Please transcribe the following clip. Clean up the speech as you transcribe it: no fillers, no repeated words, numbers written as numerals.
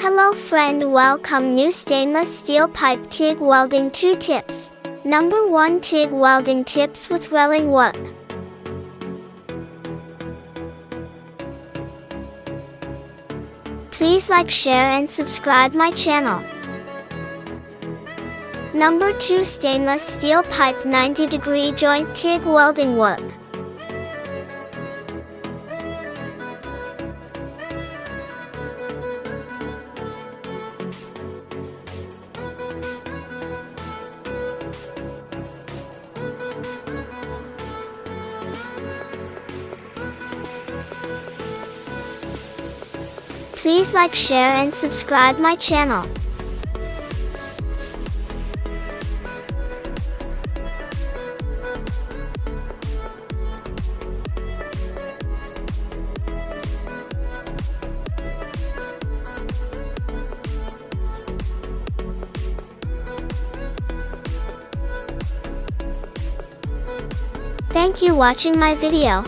Hello friend, welcome new stainless steel pipe TIG welding 2 tips. Number 1, TIG welding tips with railing work. Please like, share and subscribe my channel. Number 2, stainless steel pipe 90-degree joint TIG welding work. Please like, share and subscribe my channel. Thank you watching my video.